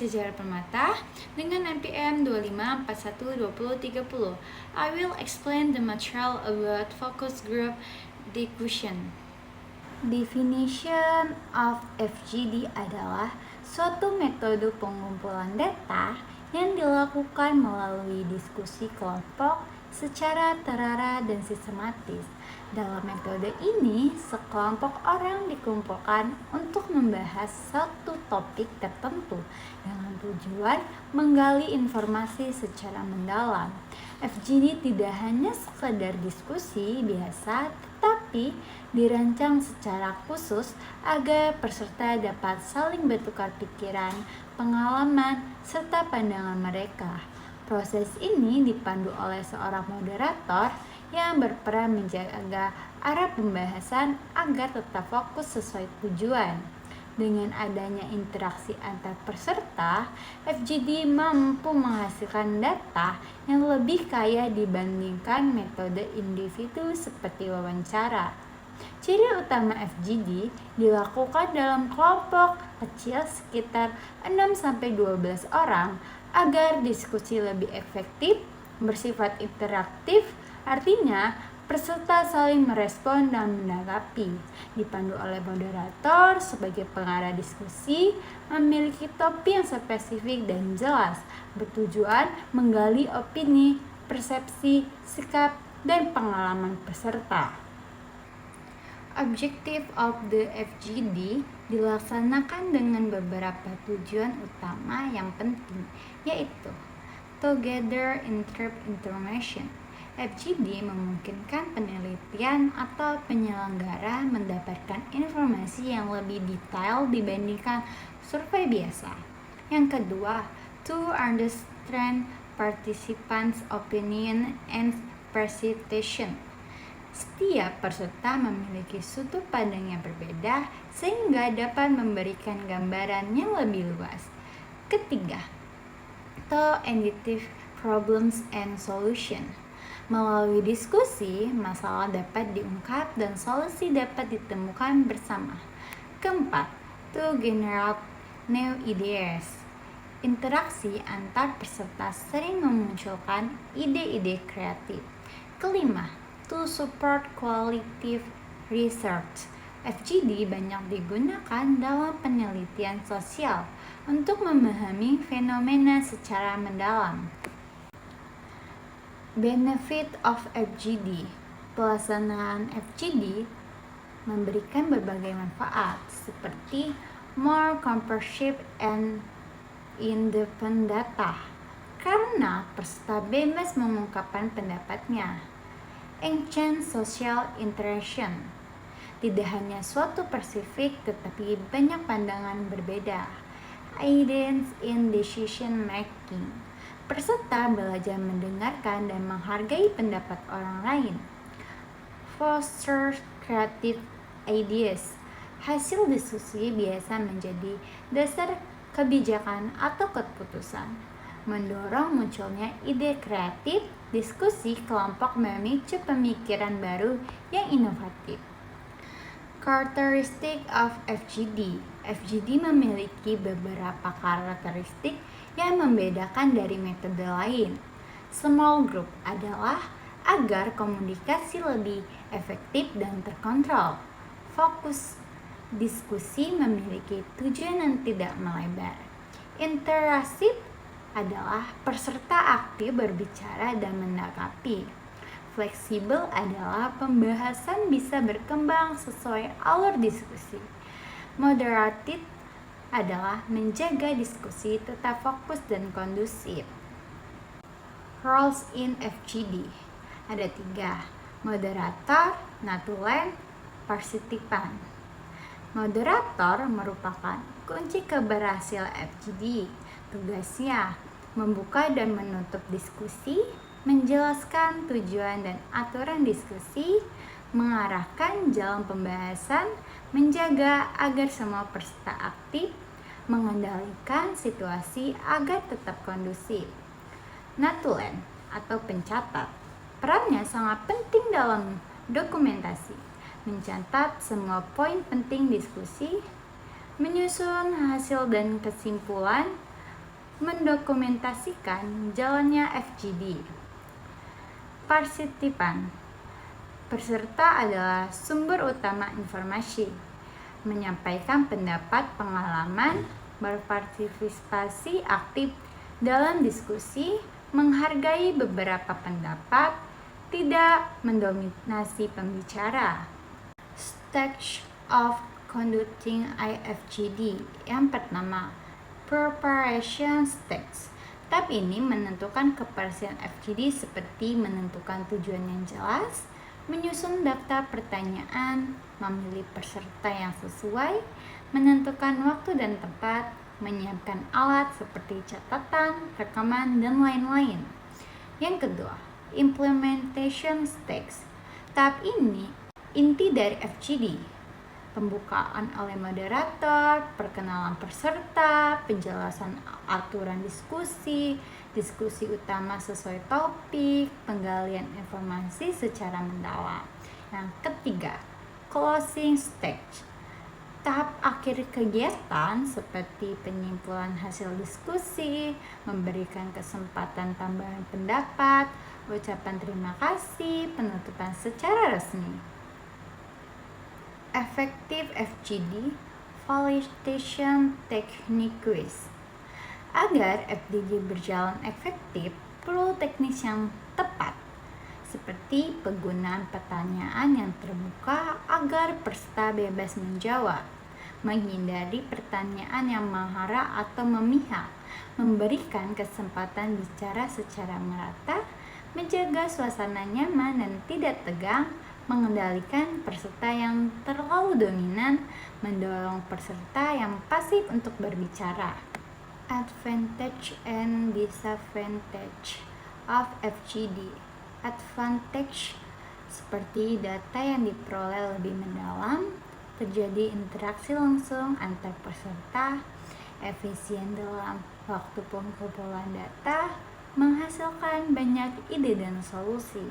Jajar Permata dengan NPM 25412030. I will explain the material about focus group discussion. Definition of FGD adalah suatu metode pengumpulan data yang dilakukan melalui diskusi kelompok secara terarah dan sistematis. Dalam metode ini, sekelompok orang dikumpulkan untuk membahas satu topik tertentu dengan tujuan menggali informasi secara mendalam. FGD tidak hanya sekedar diskusi biasa, tetapi dirancang secara khusus agar peserta dapat saling bertukar pikiran, pengalaman, serta pandangan mereka. Proses ini dipandu oleh seorang moderator yang berperan menjaga arah pembahasan agar tetap fokus sesuai tujuan. Dengan adanya interaksi antar peserta, FGD mampu menghasilkan data yang lebih kaya dibandingkan metode individu seperti wawancara. Ciri utama FGD dilakukan dalam kelompok kecil sekitar 6-12 orang agar diskusi lebih efektif, bersifat interaktif, artinya peserta saling merespon dan menanggapi. Dipandu oleh moderator sebagai pengarah diskusi, memiliki topik yang spesifik dan jelas, bertujuan menggali opini, persepsi, sikap, dan pengalaman peserta. Objective of the FGD dilaksanakan dengan beberapa tujuan utama yang penting, yaitu to gather information. FGD memungkinkan penelitian atau penyelenggara mendapatkan informasi yang lebih detail dibandingkan survei biasa. Yang kedua, to understand participants' opinion and perception. Setiap peserta memiliki sudut pandang yang berbeda sehingga dapat memberikan gambaran yang lebih luas. Ketiga, to identify problems and solution. Melalui diskusi, masalah dapat diungkap dan solusi dapat ditemukan bersama. Keempat, to generate new ideas. Interaksi antar peserta sering memunculkan ide-ide kreatif. Kelima, to support qualitative research. FGD banyak digunakan dalam penelitian sosial untuk memahami fenomena secara mendalam. Benefit of FGD. Pelaksanaan FGD memberikan berbagai manfaat seperti more comprehensive and independent data karena peserta bebas mengungkapkan pendapatnya. Enhance social interaction. Tidak hanya suatu spesifik tetapi banyak pandangan berbeda. Aidance in decision making. Peserta belajar mendengarkan dan menghargai pendapat orang lain. Foster creative ideas. Hasil diskusi biasa menjadi dasar kebijakan atau keputusan. Mendorong munculnya ide kreatif, diskusi kelompok memicu pemikiran baru yang inovatif. Characteristic of FGD. FGD memiliki beberapa karakteristik yang membedakan dari metode lain. Small group adalah agar komunikasi lebih efektif dan terkontrol. Fokus diskusi memiliki tujuan yang tidak melebar. Interasif adalah peserta aktif berbicara dan menanggapi. Fleksibel adalah pembahasan bisa berkembang sesuai alur diskusi. Moderatif adalah menjaga diskusi tetap fokus dan kondusif. Roles in FGD ada 3, moderator, natulen, partisipan. Moderator merupakan kunci keberhasilan FGD. Tugasnya membuka dan menutup diskusi, menjelaskan tujuan dan aturan diskusi, mengarahkan jalan pembahasan, menjaga agar semua peserta aktif, mengendalikan situasi agar tetap kondusif. Natulen atau pencatat, perannya sangat penting dalam dokumentasi, mencatat semua poin penting diskusi, menyusun hasil dan kesimpulan, mendokumentasikan jalannya FGD. Partisipan. Peserta adalah sumber utama informasi, menyampaikan pendapat, pengalaman, berpartisipasi aktif dalam diskusi, menghargai beberapa pendapat, tidak mendominasi pembicara. Stage of conducting IFGD. Yang pertama, preparation stage. Tahap ini menentukan kepastian FGD seperti menentukan tujuan yang jelas, menyusun daftar pertanyaan, memilih peserta yang sesuai, menentukan waktu dan tempat, menyiapkan alat seperti catatan, rekaman, dan lain-lain. Yang kedua, implementation stage. Tahap ini inti dari FGD. Pembukaan oleh moderator, perkenalan peserta, penjelasan aturan diskusi, diskusi utama sesuai topik, penggalian informasi secara mendalam. Yang ketiga, closing stage. Tahap akhir kegiatan seperti penyimpulan hasil diskusi, memberikan kesempatan tambahan pendapat, ucapan terima kasih, penutupan secara resmi. Effective FGD Validation Technique Quiz. Agar FGD berjalan efektif, perlu teknis yang tepat, seperti penggunaan pertanyaan yang terbuka agar peserta bebas menjawab, menghindari pertanyaan yang menghara atau memihak, memberikan kesempatan bicara secara merata, menjaga suasana nyaman dan tidak tegang, mengendalikan peserta yang terlalu dominan, mendorong peserta yang pasif untuk berbicara. Advantage and disadvantage of FGD. Advantage seperti data yang diperoleh lebih mendalam, terjadi interaksi langsung antar peserta, efisien dalam waktu pengumpulan data, menghasilkan banyak ide dan solusi.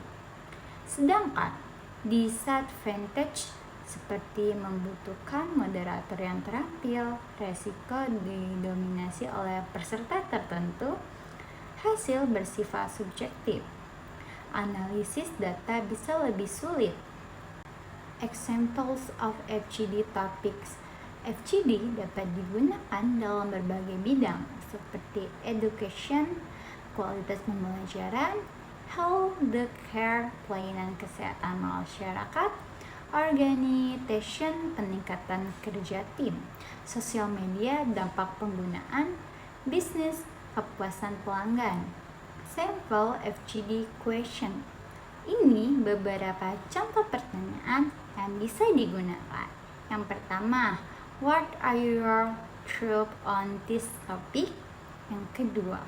Sedangkan disadvantage seperti membutuhkan moderator yang terampil, resiko didominasi oleh peserta tertentu, hasil bersifat subjektif, analisis data bisa lebih sulit. Examples of FGD topics. FGD dapat digunakan dalam berbagai bidang seperti education, kualitas pembelajaran, health care, pelayanan kesehatan masyarakat, organization, peningkatan kerja tim, sosial media, dampak penggunaan, bisnis, kepuasan pelanggan. Sampel FGD question. Ini beberapa contoh pertanyaan yang bisa digunakan. Yang pertama, what are your thoughts on this topic? Yang kedua,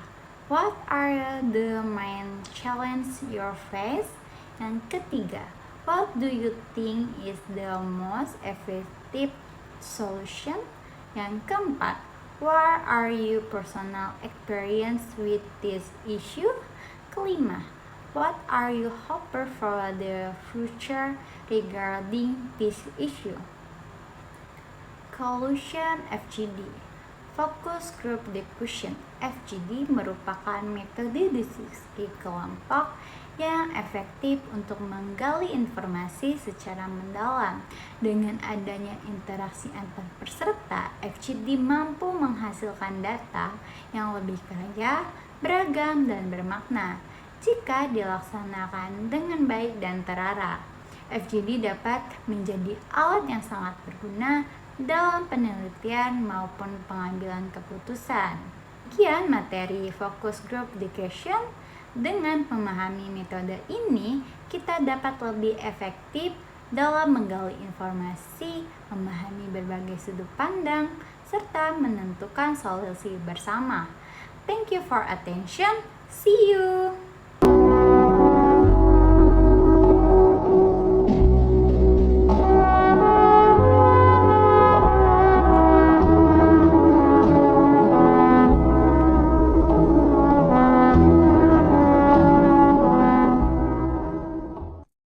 what are the main challenges you face? Yang ketiga, what do you think is the most effective solution? Yang keempat, what are your personal experience with this issue? Kelima, what are you hoping for the future regarding this issue? Conclusion FGD. Focus Group Discussion FGD merupakan metode diskusi kelompok yang efektif untuk menggali informasi secara mendalam. Dengan adanya interaksi antar peserta, FGD mampu menghasilkan data yang lebih kaya, beragam, dan bermakna. Jika dilaksanakan dengan baik dan terarah, FGD dapat menjadi alat yang sangat berguna dalam penelitian maupun pengambilan keputusan. Sekian materi Focus Group Discussion. Dengan memahami metode ini, kita dapat lebih efektif dalam menggali informasi, memahami berbagai sudut pandang, serta menentukan solusi bersama. Thank you for attention. See you!